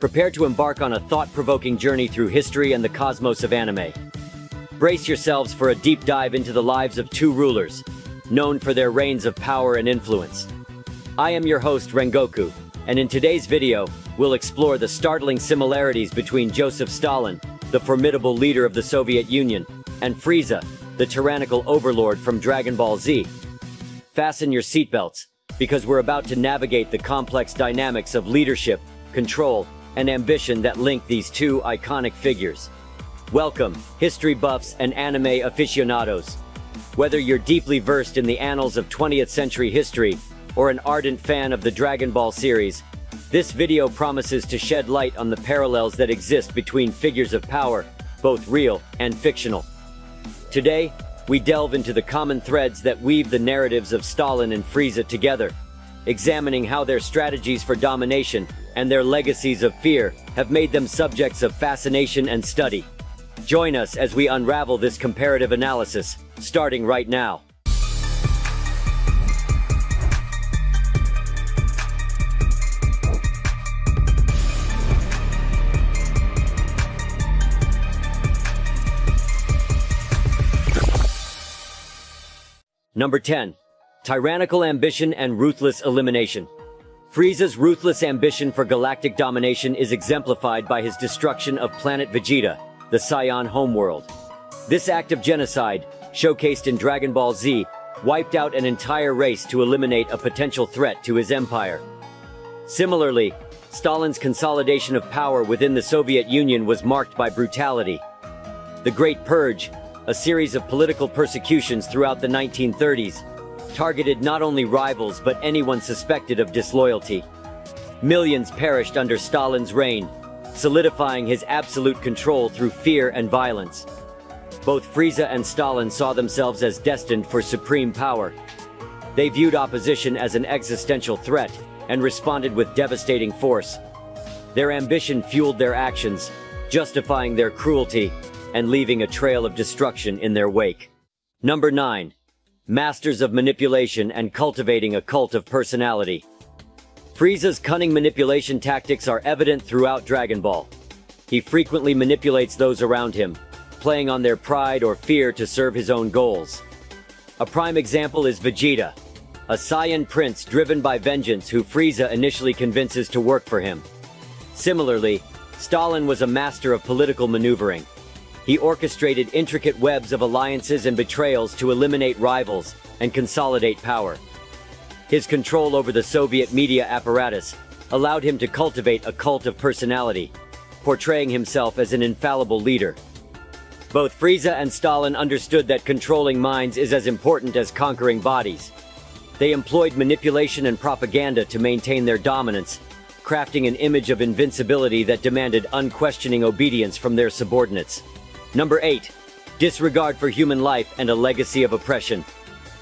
Prepare to embark on a thought-provoking journey through history and the cosmos of anime. Brace yourselves for a deep dive into the lives of two rulers, known for their reigns of power and influence. I am your host, Rengoku, and in today's video, we'll explore the startling similarities between Joseph Stalin, the formidable leader of the Soviet Union, and Frieza, the tyrannical overlord from Dragon Ball Z. Fasten your seatbelts, because we're about to navigate the complex dynamics of leadership, control, and ambition that link these two iconic figures. Welcome, history buffs and anime aficionados. Whether you're deeply versed in the annals of 20th century history or an ardent fan of the Dragon Ball series, this video promises to shed light on the parallels that exist between figures of power, both real and fictional. Today, we delve into the common threads that weave the narratives of Stalin and Frieza together, examining how their strategies for domination and their legacies of fear have made them subjects of fascination and study. Join us as we unravel this comparative analysis, starting right now. Number 10. Tyrannical ambition and ruthless elimination. Frieza's ruthless ambition for galactic domination is exemplified by his destruction of planet Vegeta, the Saiyan homeworld. This act of genocide, showcased in Dragon Ball Z, wiped out an entire race to eliminate a potential threat to his empire. Similarly, Stalin's consolidation of power within the Soviet Union was marked by brutality. The Great Purge, a series of political persecutions throughout the 1930s, targeted not only rivals but anyone suspected of disloyalty. Millions perished under Stalin's reign, solidifying his absolute control through fear and violence. Both Frieza and Stalin saw themselves as destined for supreme power. They viewed opposition as an existential threat and responded with devastating force. Their ambition fueled their actions, justifying their cruelty and leaving a trail of destruction in their wake. Number 9. Masters of manipulation and cultivating a cult of personality. Frieza's cunning manipulation tactics are evident throughout Dragon Ball. He frequently manipulates those around him, playing on their pride or fear to serve his own goals. A prime example is Vegeta, a Saiyan prince driven by vengeance who Frieza initially convinces to work for him. Similarly, Stalin was a master of political maneuvering. He orchestrated intricate webs of alliances and betrayals to eliminate rivals and consolidate power. His control over the Soviet media apparatus allowed him to cultivate a cult of personality, portraying himself as an infallible leader. Both Frieza and Stalin understood that controlling minds is as important as conquering bodies. They employed manipulation and propaganda to maintain their dominance, crafting an image of invincibility that demanded unquestioning obedience from their subordinates. Number 8. Disregard for human life and a legacy of oppression.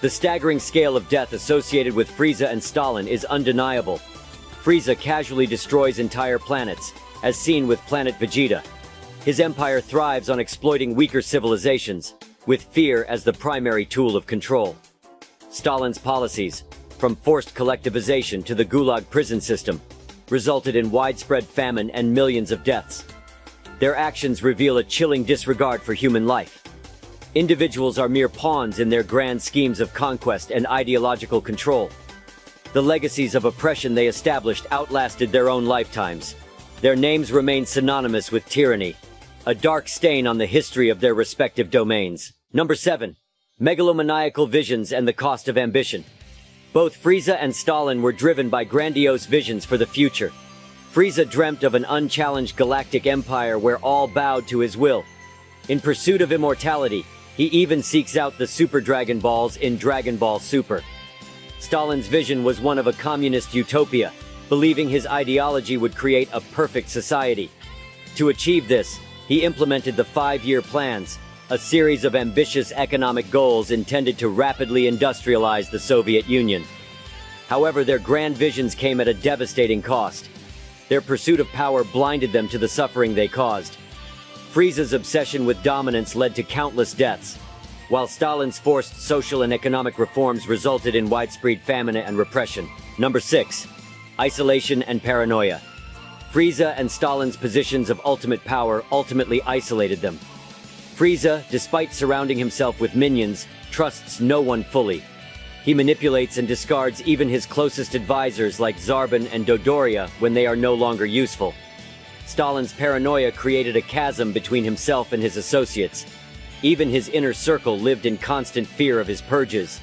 The staggering scale of death associated with Frieza and Stalin is undeniable. Frieza casually destroys entire planets, as seen with planet Vegeta. His empire thrives on exploiting weaker civilizations, with fear as the primary tool of control. Stalin's policies, from forced collectivization to the Gulag prison system, resulted in widespread famine and millions of deaths. Their actions reveal a chilling disregard for human life. Individuals are mere pawns in their grand schemes of conquest and ideological control. The legacies of oppression they established outlasted their own lifetimes. Their names remain synonymous with tyranny, a dark stain on the history of their respective domains. Number 7. Megalomaniacal visions and the cost of ambition. Both Frieza and Stalin were driven by grandiose visions for the future. Frieza dreamt of an unchallenged galactic empire where all bowed to his will. In pursuit of immortality, he even seeks out the Super Dragon Balls in Dragon Ball Super. Stalin's vision was one of a communist utopia, believing his ideology would create a perfect society. To achieve this, he implemented the 5-year plans, a series of ambitious economic goals intended to rapidly industrialize the Soviet Union. However, their grand visions came at a devastating cost. Their pursuit of power blinded them to the suffering they caused. Frieza's obsession with dominance led to countless deaths, while Stalin's forced social and economic reforms resulted in widespread famine and repression. Number 6. Isolation and paranoia. Frieza and Stalin's positions of ultimate power ultimately isolated them. Frieza, despite surrounding himself with minions, trusts no one fully. He manipulates and discards even his closest advisors like Zarbon and Dodoria when they are no longer useful. Stalin's paranoia created a chasm between himself and his associates. Even his inner circle lived in constant fear of his purges.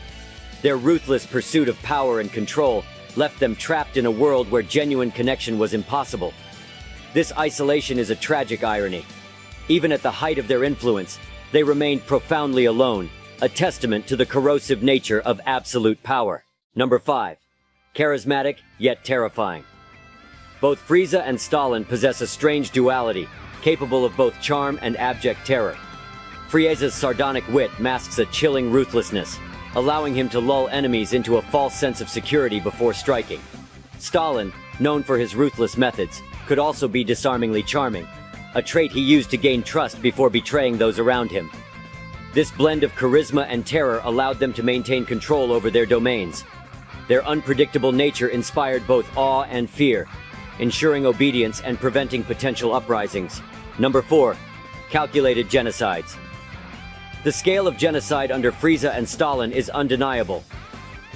Their ruthless pursuit of power and control left them trapped in a world where genuine connection was impossible. This isolation is a tragic irony. Even at the height of their influence, they remained profoundly alone, a testament to the corrosive nature of absolute power. Number 5. Charismatic, yet terrifying. Both Frieza and Stalin possess a strange duality, capable of both charm and abject terror. Frieza's sardonic wit masks a chilling ruthlessness, allowing him to lull enemies into a false sense of security before striking. Stalin, known for his ruthless methods, could also be disarmingly charming, a trait he used to gain trust before betraying those around him. This blend of charisma and terror allowed them to maintain control over their domains. Their unpredictable nature inspired both awe and fear, ensuring obedience and preventing potential uprisings. Number 4. Calculated genocides. The scale of genocide under Frieza and Stalin is undeniable.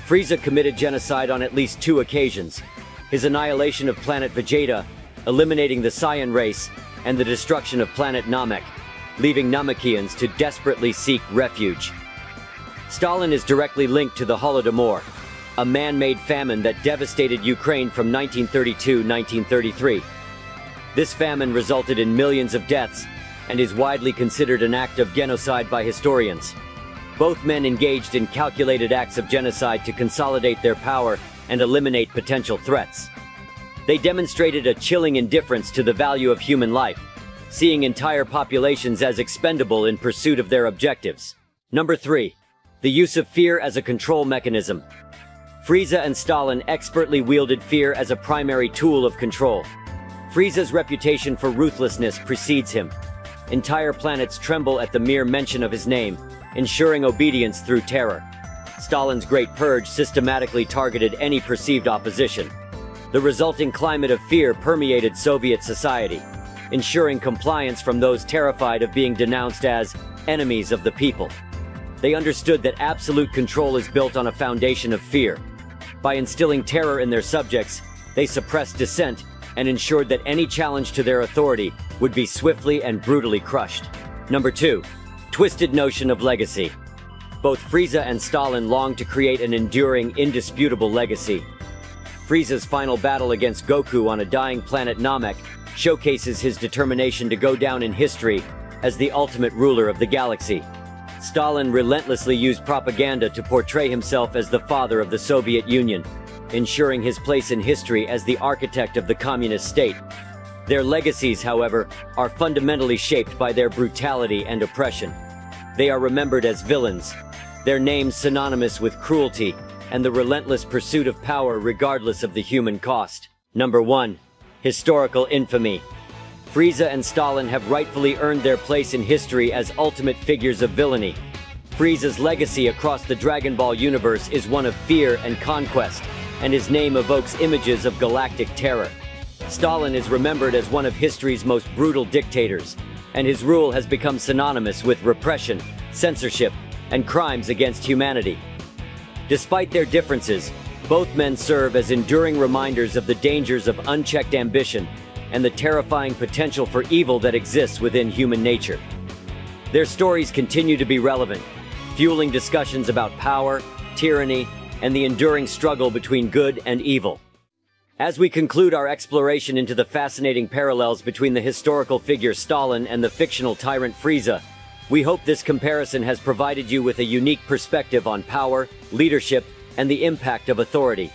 Frieza committed genocide on at least 2 occasions: his annihilation of planet Vegeta, eliminating the Saiyan race, and the destruction of planet Namek, leaving Namekians to desperately seek refuge. Stalin is directly linked to the Holodomor, a man-made famine that devastated Ukraine from 1932-1933. This famine resulted in millions of deaths and is widely considered an act of genocide by historians. Both men engaged in calculated acts of genocide to consolidate their power and eliminate potential threats. They demonstrated a chilling indifference to the value of human life, seeing entire populations as expendable in pursuit of their objectives. Number 3. The use of fear as a control mechanism. Frieza and Stalin expertly wielded fear as a primary tool of control. Frieza's reputation for ruthlessness precedes him. Entire planets tremble at the mere mention of his name, ensuring obedience through terror. Stalin's Great Purge systematically targeted any perceived opposition. The resulting climate of fear permeated Soviet society, ensuring compliance from those terrified of being denounced as enemies of the people. They understood that absolute control is built on a foundation of fear. By instilling terror in their subjects, they suppressed dissent and ensured that any challenge to their authority would be swiftly and brutally crushed. Number 2. Twisted notion of legacy. Both Frieza and Stalin longed to create an enduring, indisputable legacy. Frieza's final battle against Goku on a dying planet Namek showcases his determination to go down in history as the ultimate ruler of the galaxy. Stalin relentlessly used propaganda to portray himself as the father of the Soviet Union, ensuring his place in history as the architect of the communist state. Their legacies, however, are fundamentally shaped by their brutality and oppression. They are remembered as villains, their names synonymous with cruelty and the relentless pursuit of power regardless of the human cost. Number 1. Historical infamy. Frieza and Stalin have rightfully earned their place in history as ultimate figures of villainy. Frieza's legacy across the Dragon Ball universe is one of fear and conquest, and his name evokes images of galactic terror. Stalin is remembered as one of history's most brutal dictators, and his rule has become synonymous with repression, censorship, and crimes against humanity. Despite their differences, both men serve as enduring reminders of the dangers of unchecked ambition and the terrifying potential for evil that exists within human nature. Their stories continue to be relevant, fueling discussions about power, tyranny, and the enduring struggle between good and evil. As we conclude our exploration into the fascinating parallels between the historical figure Stalin and the fictional tyrant Frieza, we hope this comparison has provided you with a unique perspective on power, leadership, and the impact of authority.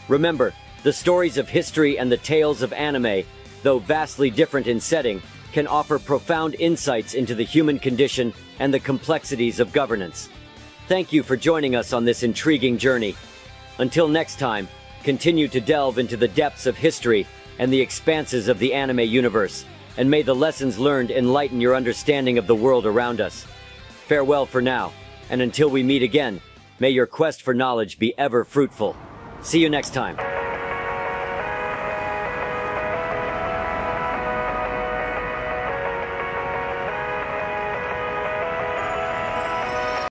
Remember, the stories of history and the tales of anime, though vastly different in setting, can offer profound insights into the human condition and the complexities of governance. Thank you for joining us on this intriguing journey. Until next time, continue to delve into the depths of history and the expanses of the anime universe, and may the lessons learned enlighten your understanding of the world around us. Farewell for now, and until we meet again, may your quest for knowledge be ever fruitful. See you next time.